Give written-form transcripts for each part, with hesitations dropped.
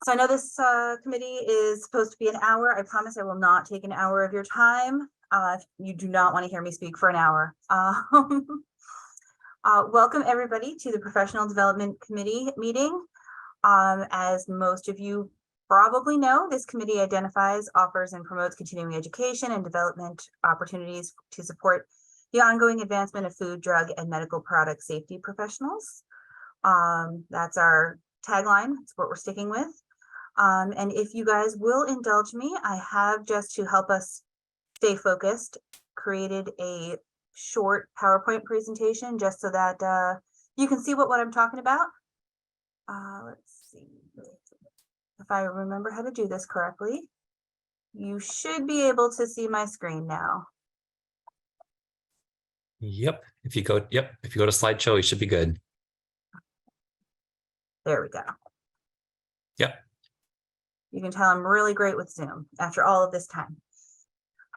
So I know this committee is supposed to be an hour. I promise I will not take an hour of your time. You do not want to hear me speak for an hour. Welcome everybody to the Professional Development Committee meeting. As most of you probably know, this committee identifies, offers, and promotes continuing education and development opportunities to support the ongoing advancement of food, drug, and medical product safety professionals. That's our tagline. That's what we're sticking with. And if you guys will indulge me, I have, just to help us stay focused, created a short PowerPoint presentation just so that you can see what I'm talking about. Let's see if I remember how to do this correctly. You should be able to see my screen now. Yep. If you go to slideshow, you should be good. There we go. Yep. You can tell I'm really great with Zoom after all of this time.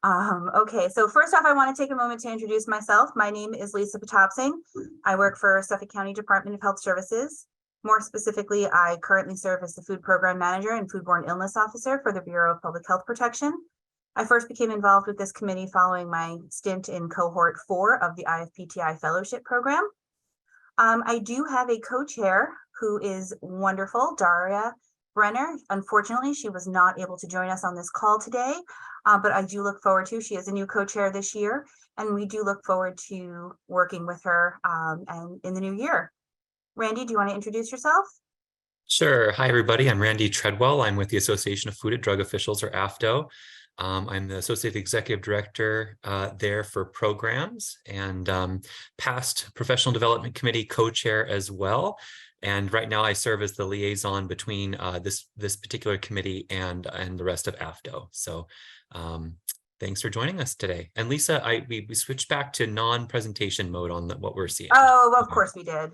Okay, so first off, I want to take a moment to introduce myself. My name is Lisa Patopsing. I work for Suffolk County Department of Health Services. More specifically, I currently serve as the Food Program Manager and Foodborne Illness Officer for the Bureau of Public Health Protection. I first became involved with this committee following my stint in cohort 4 of the IFPTI Fellowship Program. I do have a co-chair who is wonderful, Daria Brenner. Unfortunately, she was not able to join us on this call today, but I do look forward to, she is a new co-chair this year, and we do look forward to working with her and in the new year. Randy, do you want to introduce yourself? Sure. Hi, everybody. I'm Randy Treadwell. I'm with the Association of Food and Drug Officials, or AFDO. I'm the Associate Executive Director there for programs and past Professional Development Committee co-chair as well. And right now I serve as the liaison between this particular committee and the rest of AFDO. So thanks for joining us today. And Lisa, we switched back to non-presentation mode on what we're seeing. Oh, of course we did.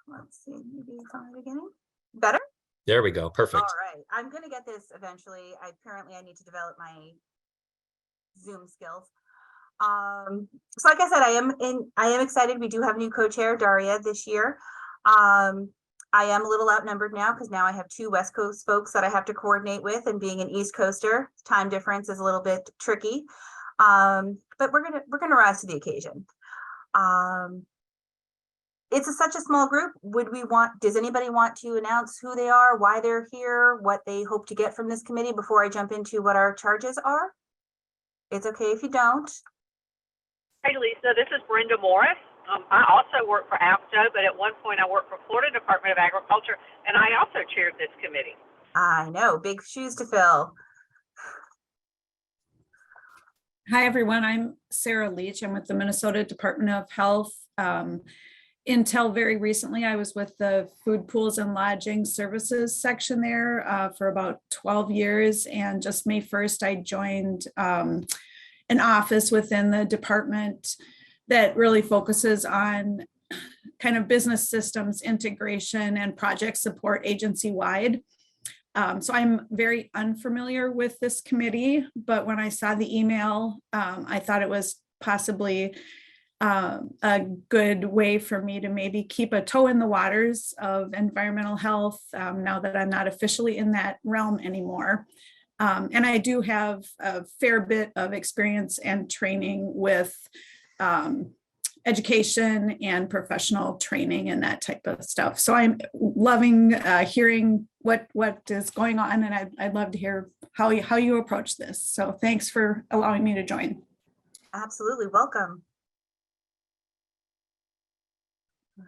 Let's see, maybe from the beginning. Better? There we go. Perfect. All right. I'm going to get this eventually. I need to develop my Zoom skills. So like I said, I am excited. We do have a new co-chair, Daria, this year. I am a little outnumbered now because now I have 2 West Coast folks that I have to coordinate with, and being an East Coaster, time difference is a little bit tricky. But we're gonna rise to the occasion. It's such a small group. Does anybody want to announce who they are, why they're here, what they hope to get from this committee before I jump into what our charges are? It's okay if you don't. Hey, Lisa, this is Brenda Morris. I also work for AFDO, but at one point I worked for Florida Department of Agriculture, and I also chaired this committee. I know, big shoes to fill. Hi, everyone. I'm Sarah Leach. I'm with the Minnesota Department of Health. Until very recently, I was with the Food Pools and Lodging Services section there for about 12 years. And just May 1st, I joined an office within the department that really focuses on kind of business systems integration and project support agency-wide. So I'm very unfamiliar with this committee, but when I saw the email, I thought it was possibly a good way for me to maybe keep a toe in the waters of environmental health now that I'm not officially in that realm anymore. And I do have a fair bit of experience and training with education and professional training and that type of stuff. So I'm loving hearing what is going on, and I'd love to hear how you approach this. So thanks for allowing me to join. Absolutely, welcome.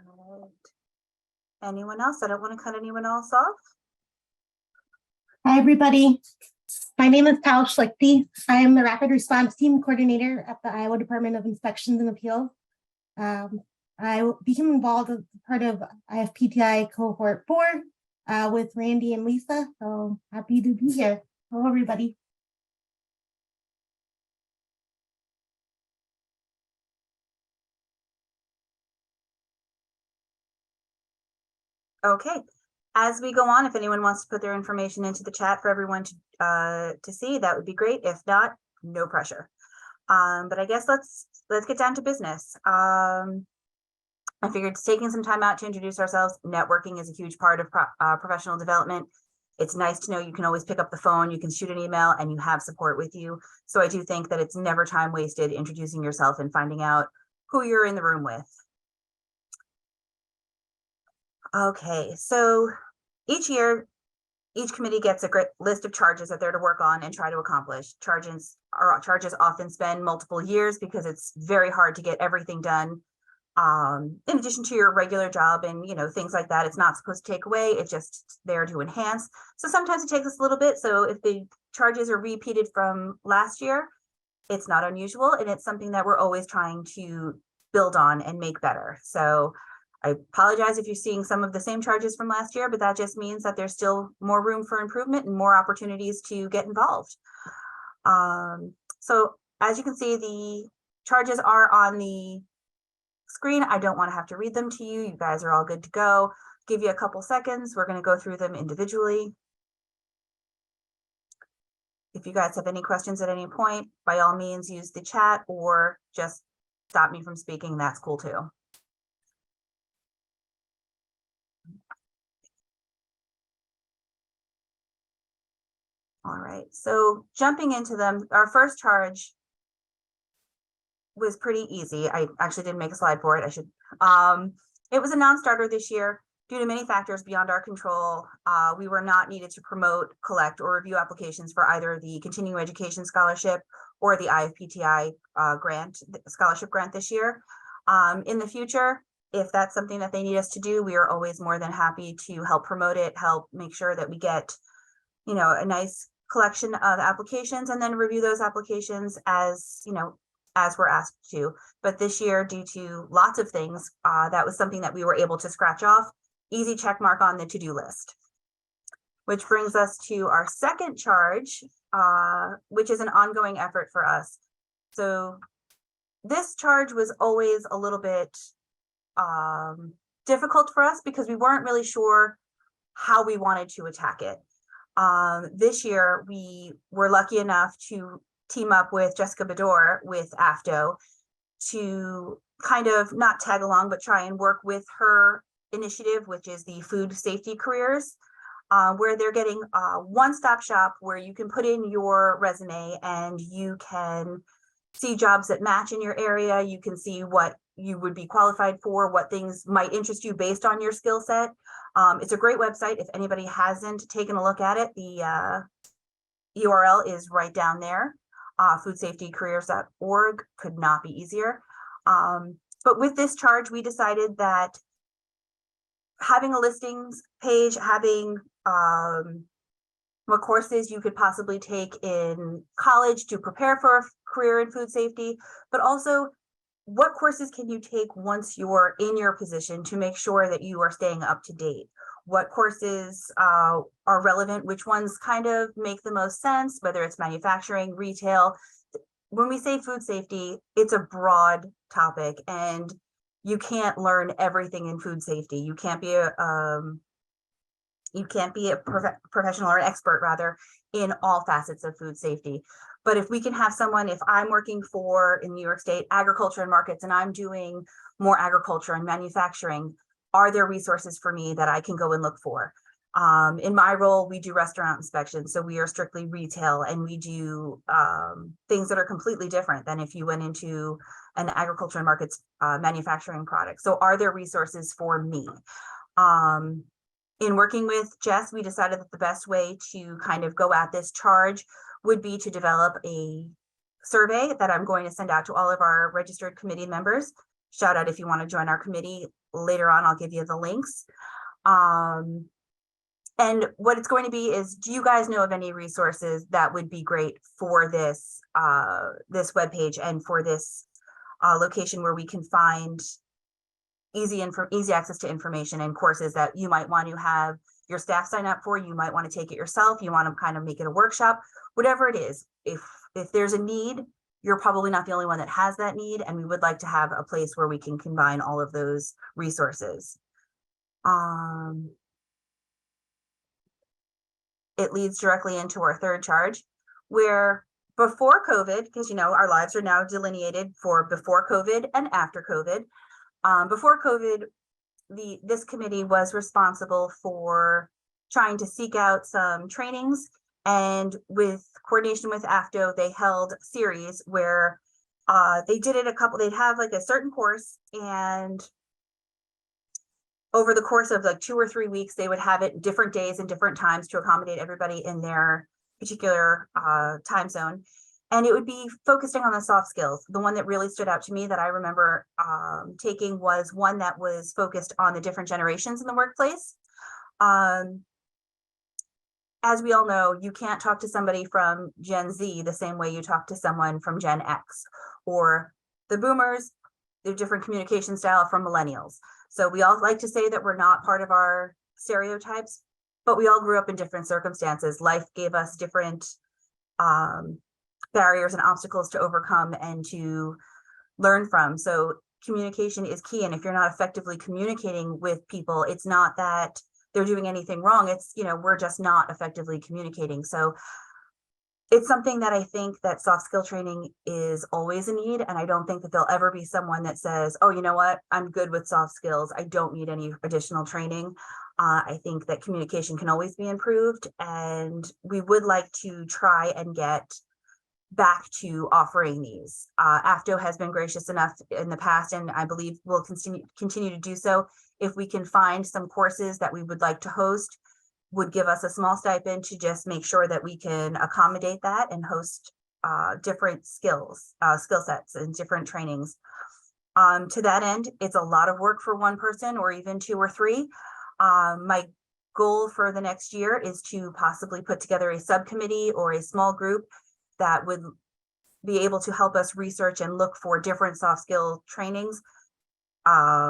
All right. Anyone else? I don't want to cut anyone else off. Hi, everybody. My name is Tal Schlichty. I am the Rapid Response Team Coordinator at the Iowa Department of Inspections and Appeals. I became involved as part of IFPTI Cohort 4 with Randy and Lisa, so happy to be here. Hello, everybody. Okay, as we go on, if anyone wants to put their information into the chat for everyone to see, that would be great. If not, no pressure. But I guess let's get down to business. I figured taking some time out to introduce ourselves. Networking is a huge part of professional development. It's nice to know you can always pick up the phone, you can shoot an email, and you have support with you. So I do think that it's never time wasted introducing yourself and finding out who you're in the room with. Okay, so each year, each committee gets a great list of charges that they're to work on and try to accomplish. Charges often spend multiple years because it's very hard to get everything done. In addition to your regular job and things like that, it's not supposed to take away, it's just there to enhance. So sometimes it takes us a little bit. So if the charges are repeated from last year, it's not unusual, and it's something that we're always trying to build on and make better. So I apologize if you're seeing some of the same charges from last year, but that just means that there's still more room for improvement and more opportunities to get involved. So as you can see, the charges are on the screen. I don't want to have to read them to you. You guys are all good to go. Give you a couple seconds. We're going to go through them individually. If you guys have any questions at any point, by all means, use the chat or just stop me from speaking. That's cool too. All right, so jumping into them, our first charge was pretty easy. I actually didn't make a slide for it. I should. It was a non-starter this year due to many factors beyond our control. We were not needed to promote, collect, or review applications for either the continuing education scholarship or the IFPTI scholarship grant this year. In the future, if that's something that they need us to do, we are always more than happy to help promote it, help make sure that we get a nice collection of applications and then review those applications as we're asked to. But this year, due to lots of things, that was something that we were able to scratch off. Easy check mark on the to-do list. Which brings us to our second charge, which is an ongoing effort for us. So this charge was always a little bit difficult for us because we weren't really sure how we wanted to attack it. This year, we were lucky enough to team up with Jessica Bador with AFTO to kind of not tag along, but try and work with her initiative, which is the food safety careers, where they're getting a one-stop shop where you can put in your resume and you can see jobs that match in your area. You can see what you would be qualified for, what things might interest you based on your skill set. It's a great website. If anybody hasn't taken a look at it, the URL is right down there. Foodsafetycareers.org could not be easier. But with this charge, we decided that having a listings page, having what courses you could possibly take in college to prepare for a career in food safety, but also what courses can you take once you're in your position to make sure that you are staying up to date? What courses are relevant? Which ones kind of make the most sense, whether it's manufacturing, retail. When we say food safety, it's a broad topic and you can't learn everything in food safety. You can't be a professional or an expert rather in all facets of food safety. But if we can have someone, if I'm working in New York State agriculture and markets and I'm doing more agriculture and manufacturing, are there resources for me that I can go and look for? In my role, we do restaurant inspections. So we are strictly retail and we do things that are completely different than if you went into an agriculture and markets manufacturing product. So are there resources for me? In working with Jess, we decided that the best way to kind of go at this charge would be to develop a survey that I'm going to send out to all of our registered committee members. Shout out if you want to join our committee. Later on, I'll give you the links. And what it's going to be is, do you guys know of any resources that would be great for this webpage and for this location where we can find easy access to information and courses that you might want to have your staff sign up for, you might want to take it yourself, you want to kind of make it a workshop, whatever it is. If there's a need, you're probably not the only one that has that need, and we would like to have a place where we can combine all of those resources. It leads directly into our third charge, where before COVID, because our lives are now delineated for before COVID and after COVID, Before COVID, this committee was responsible for trying to seek out some trainings, and with coordination with AFTO, they held a series where they did it they'd have like a certain course, and over the course of like 2 or 3 weeks, they would have it different days and different times to accommodate everybody in their particular time zone. And it would be focusing on the soft skills. The one that really stood out to me that I remember taking was one that was focused on the different generations in the workplace. As we all know, you can't talk to somebody from Gen Z the same way you talk to someone from Gen X, or the boomers, the different communication style from millennials. So we all like to say that we're not part of our stereotypes, but we all grew up in different circumstances. Life gave us different barriers and obstacles to overcome and to learn from. So communication is key. And if you're not effectively communicating with people, it's not that they're doing anything wrong. It's, we're just not effectively communicating. So it's something that I think that soft skill training is always a need. And I don't think that there'll ever be someone that says, oh, you know what, I'm good with soft skills, I don't need any additional training. I think that communication can always be improved. And we would like to try and get back to offering these. AFTO has been gracious enough in the past, and I believe will continue to do so. If we can find some courses that we would like to host, would give us a small stipend to just make sure that we can accommodate that and host different skill sets and different trainings. To that end, it's a lot of work for one person or even 2 or 3. My goal for the next year is to possibly put together a subcommittee or a small group that would be able to help us research and look for different soft skill trainings,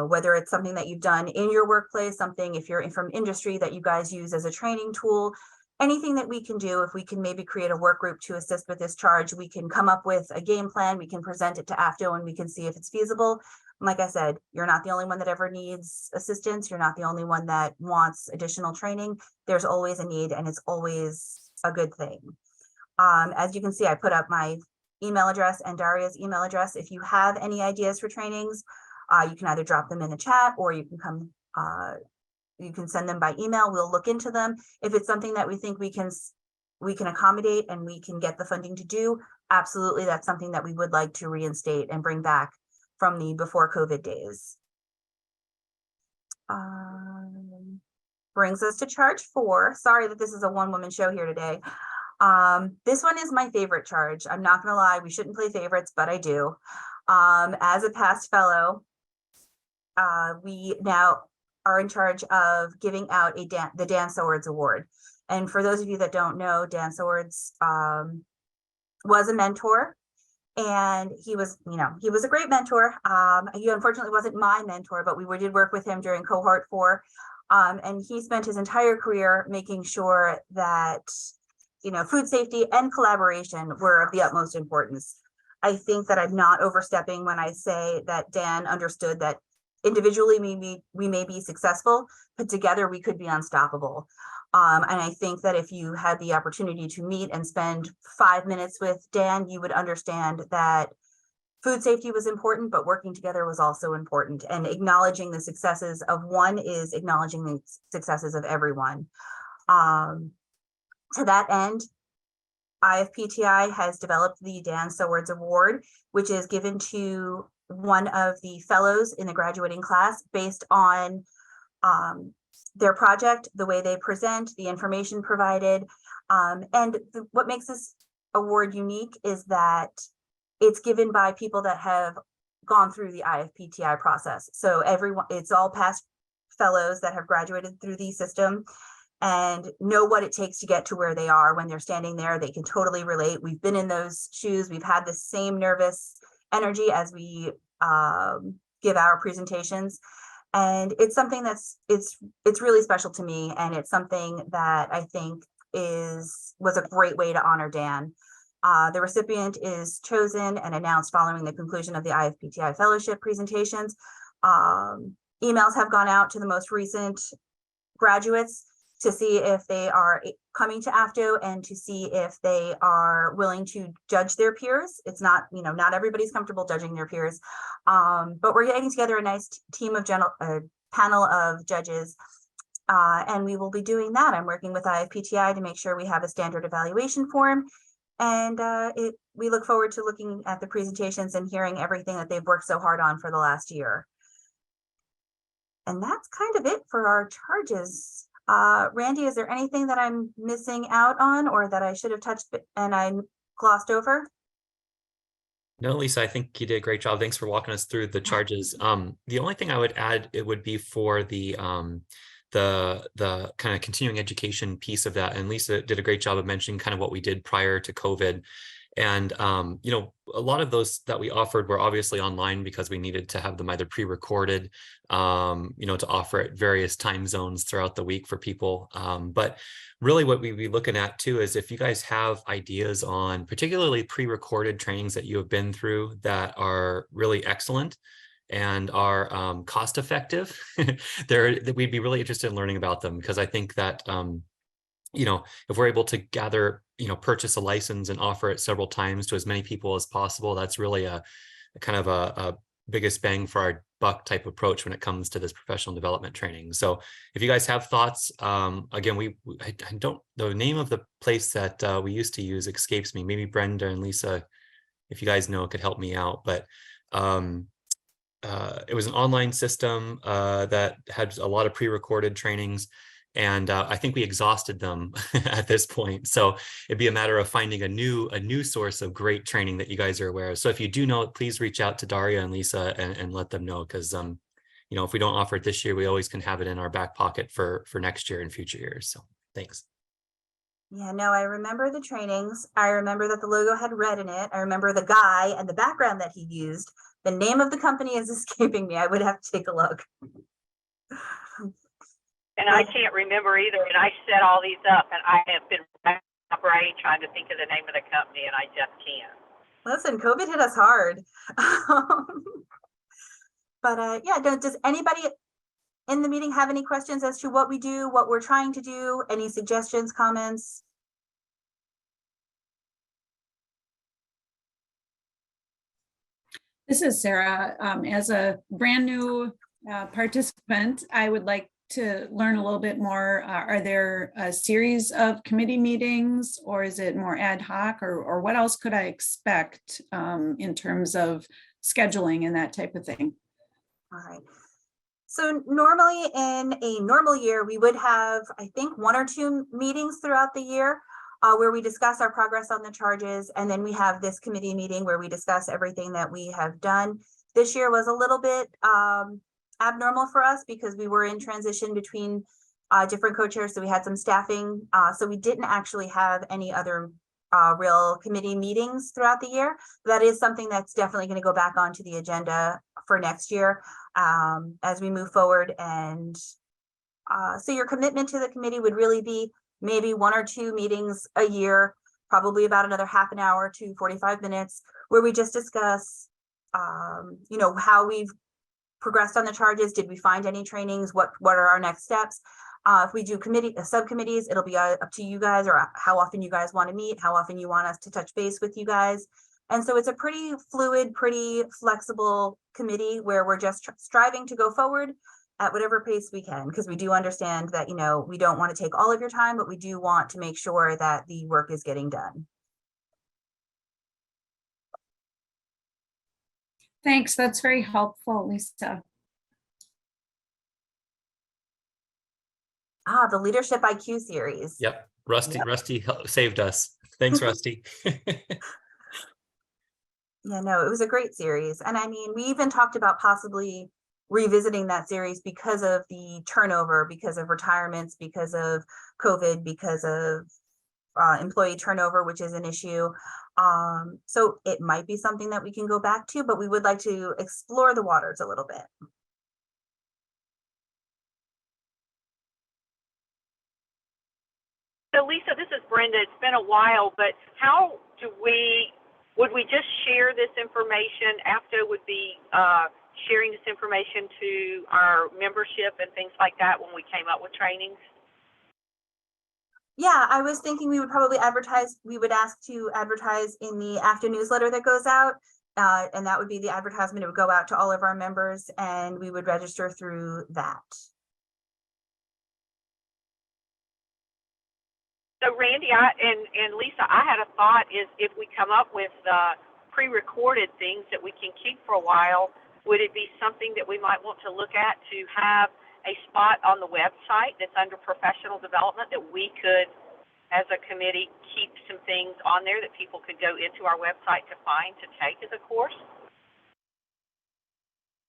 whether it's something that you've done in your workplace, something if you're from industry that you guys use as a training tool, anything that we can do. If we can maybe create a work group to assist with this charge, we can come up with a game plan, we can present it to AFTO, and we can see if it's feasible. And like I said, you're not the only one that ever needs assistance. You're not the only one that wants additional training. There's always a need, and it's always a good thing. As you can see, I put up my email address and Daria's email address. If you have any ideas for trainings, you can either drop them in the chat, or you can send them by email. We'll look into them. If it's something that we think we can accommodate and we can get the funding to do, absolutely, that's something that we would like to reinstate and bring back from the before COVID days. Brings us to charge 4. Sorry that this is a one-woman show here today. This one is my favorite charge. I'm not gonna lie, we shouldn't play favorites, but I do. As a past fellow, we now are in charge of giving out the Dan Swords Award. And for those of you that don't know, Dan Swords was a mentor, and he was a great mentor. He unfortunately wasn't my mentor, but we did work with him during cohort 4. And he spent his entire career making sure that food safety and collaboration were of the utmost importance. I think that I'm not overstepping when I say that Dan understood that individually we may be successful, but together we could be unstoppable. And I think that if you had the opportunity to meet and spend 5 minutes with Dan, you would understand that food safety was important, but working together was also important. And acknowledging the successes of one is acknowledging the successes of everyone. To that end, IFPTI has developed the Dan Swords Award, which is given to one of the fellows in the graduating class based on their project, the way they present, the information provided. What makes this award unique is that it's given by people that have gone through the IFPTI process. So it's all past fellows that have graduated through the system and know what it takes to get to where they are. When they're standing there, they can totally relate. We've been in those shoes. We've had the same nervous energy as we give our presentations. And it's something that's it's really special to me. And it's something that I think was a great way to honor Dan. The recipient is chosen and announced following the conclusion of the IFPTI fellowship presentations. Emails have gone out to the most recent graduates to see if they are coming to AFTO and to see if they are willing to judge their peers. It's not, not everybody's comfortable judging their peers, but we're getting together a nice team of panel of judges, and we will be doing that. I'm working with IFPTI to make sure we have a standard evaluation form, and we look forward to looking at the presentations and hearing everything that they've worked so hard on for the last year. And that's kind of it for our charges. Randy, is there anything that I'm missing out on or that I should have touched and I glossed over? No, Lisa, I think you did a great job. Thanks for walking us through the charges. The only thing I would add, it would be for the kind of continuing education piece of that. And Lisa did a great job of mentioning kind of what we did prior to COVID. And, a lot of those that we offered were obviously online because we needed to have them either pre-recorded, to offer at various time zones throughout the week for people. But really what we'd be looking at too is if you guys have ideas on particularly pre-recorded trainings that you have been through that are really excellent and are cost effective, we'd be really interested in learning about them, because I think that if we're able to gather, purchase a license and offer it several times to as many people as possible, that's really a kind of a biggest bang for our buck type approach when it comes to this professional development training. So if you guys have thoughts, again, the name of the place that we used to use escapes me. Maybe Brenda and Lisa, if you guys know, could help me out. But it was an online system that had a lot of pre-recorded trainings. And I think we exhausted them at this point. So it'd be a matter of finding a new source of great training that you guys are aware of. So if you do know it, please reach out to Daria and Lisa and let them know, because if we don't offer it this year, we always can have it in our back pocket for next year and future years. So thanks. Yeah, no, I remember the trainings. I remember that the logo had red in it. I remember the guy and the background that he used. The name of the company is escaping me. I would have to take a look. And I can't remember either. And I set all these up, and I have been racking my brain trying to think of the name of the company, and I just can't. Listen, COVID hit us hard. But yeah, does anybody in the meeting have any questions as to what we do, what we're trying to do, any suggestions, comments? This is Sarah. As a brand new participant, I would like to learn a little bit more. Are there a series of committee meetings, or is it more ad hoc, or what else could I expect in terms of scheduling and that type of thing? All right. So normally in a normal year, we would have, I think, 1 or 2 meetings throughout the year where we discuss our progress on the charges. And then we have this committee meeting where we discuss everything that we have done. This year was a little bit abnormal for us because we were in transition between different co-chairs, so we had some staffing, so we didn't actually have any other real committee meetings throughout the year. That is something that's definitely going to go back onto the agenda for next year as we move forward. And so your commitment to the committee would really be maybe 1 or 2 meetings a year, probably about another half an hour to 45 minutes, where we just discuss how we've progressed on the charges. Did we find any trainings? What are our next steps? If we do subcommittees, it'll be up to you guys, or how often you guys want to meet, how often you want us to touch base with you guys. And so it's a pretty fluid, pretty flexible committee where we're just striving to go forward at whatever pace we can, because we do understand that, we don't want to take all of your time, but we do want to make sure that the work is getting done. Thanks, that's very helpful, Lisa. The Leadership IQ series. Yep, Rusty saved us. Thanks, Rusty. Yeah, no, it was a great series. And I mean, we even talked about possibly revisiting that series because of the turnover, because of retirements, because of COVID, because of employee turnover, which is an issue. So it might be something that we can go back to, but we would like to explore the waters a little bit. So Lisa, this is Brenda. It's been a while, but how would we just share this information? AFTO would be sharing this information to our membership and things like that when we came up with trainings? Yeah, I was thinking we would probably advertise, we would ask to advertise in the after newsletter that goes out. And that would be the advertisement. It would go out to all of our members and we would register through that. So Randy, and Lisa, I had a thought is if we come up with pre-recorded things that we can keep for a while, would it be something that we might want to look at to have a spot on the website that's under professional development that we could, as a committee, keep some things on there that people could go into our website to find to take as a course?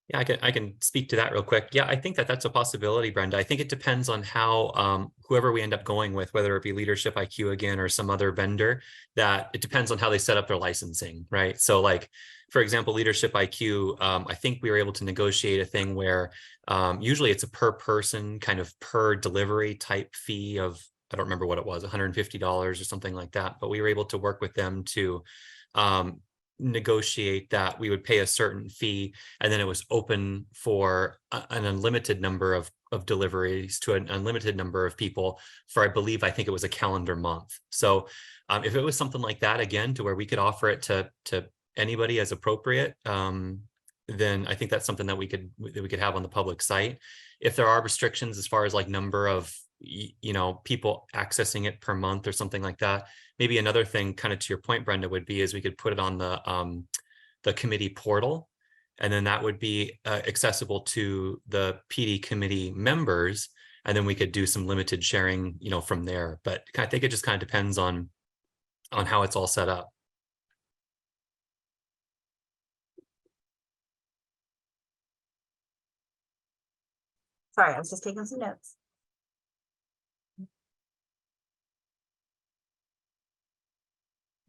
Yeah, I can speak to that real quick. Yeah, I think that that's a possibility, Brenda. I think it depends on how whoever we end up going with, whether it be Leadership IQ again or some other vendor, that it depends on how they set up their licensing, right? So like, for example, Leadership IQ, I think we were able to negotiate a thing where usually it's a per person kind of per delivery type fee of, I don't remember what it was, $150 or something like that. But we were able to work with them to negotiate that we would pay a certain fee, and then it was open for an unlimited number of deliveries to an unlimited number of people for, I think it was a calendar month. So if it was something like that, again, to where we could offer it to anybody as appropriate, then I think that's something that we could have on the public site. If there are restrictions as far as like number of people accessing it per month or something like that, maybe another thing, kind of to your point, Brenda, would be is we could put it on the committee portal, and then that would be accessible to the PD committee members, and then we could do some limited sharing, from there. But I think it just kind of depends on how it's all set up. Sorry, I was just taking some notes.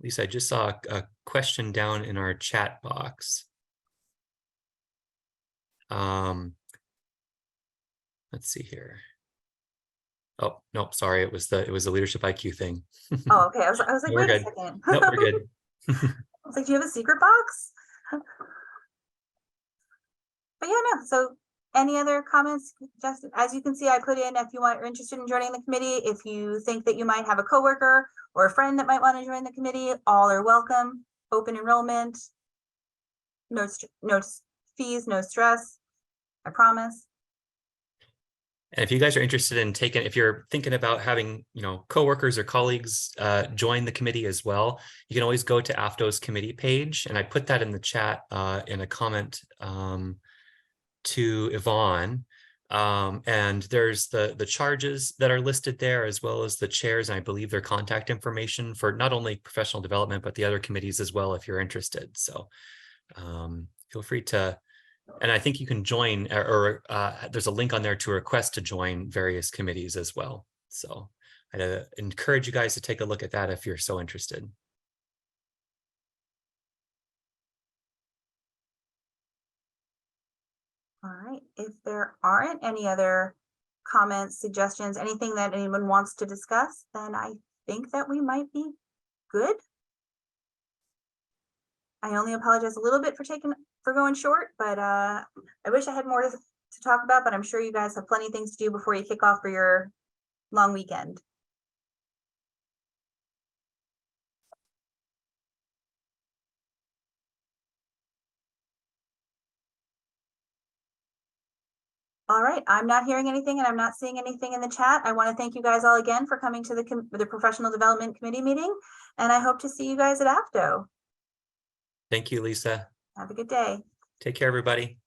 Lisa, I just saw a question down in our chat box. Let's see here. Oh, nope, sorry, it was the Leadership IQ thing. Oh, okay. I was like, No, wait we're a good. second. Nope, we're good. I was like, do you have a secret box? But yeah, no. So any other comments? Just as you can see, I put in if you are interested in joining the committee, if you think that you might have a coworker or a friend that might want to join the committee, all are welcome. Open enrollment, no fees, no stress, I promise. And if you guys are interested in if you're thinking about having, coworkers or colleagues join the committee as well, you can always go to AFTO's committee page. And I put that in the chat in a comment to Yvonne. And there's the charges that are listed there, as well as the chairs, and I believe their contact information for not only professional development, but the other committees as well, if you're interested. So feel free to, and I think you can join, or there's a link on there to request to join various committees as well. So I'd encourage you guys to take a look at that if you're so interested. All right, if there aren't any other comments, suggestions, anything that anyone wants to discuss, then I think that we might be good. I only apologize a little bit for going short, but I wish I had more to talk about, but I'm sure you guys have plenty of things to do before you kick off for your long weekend. All right, I'm not hearing anything and I'm not seeing anything in the chat. I want to thank you guys all again for coming to the Professional Development Committee meeting, and I hope to see you guys at AFTO. Thank you, Lisa. Have a good day. Take care, everybody.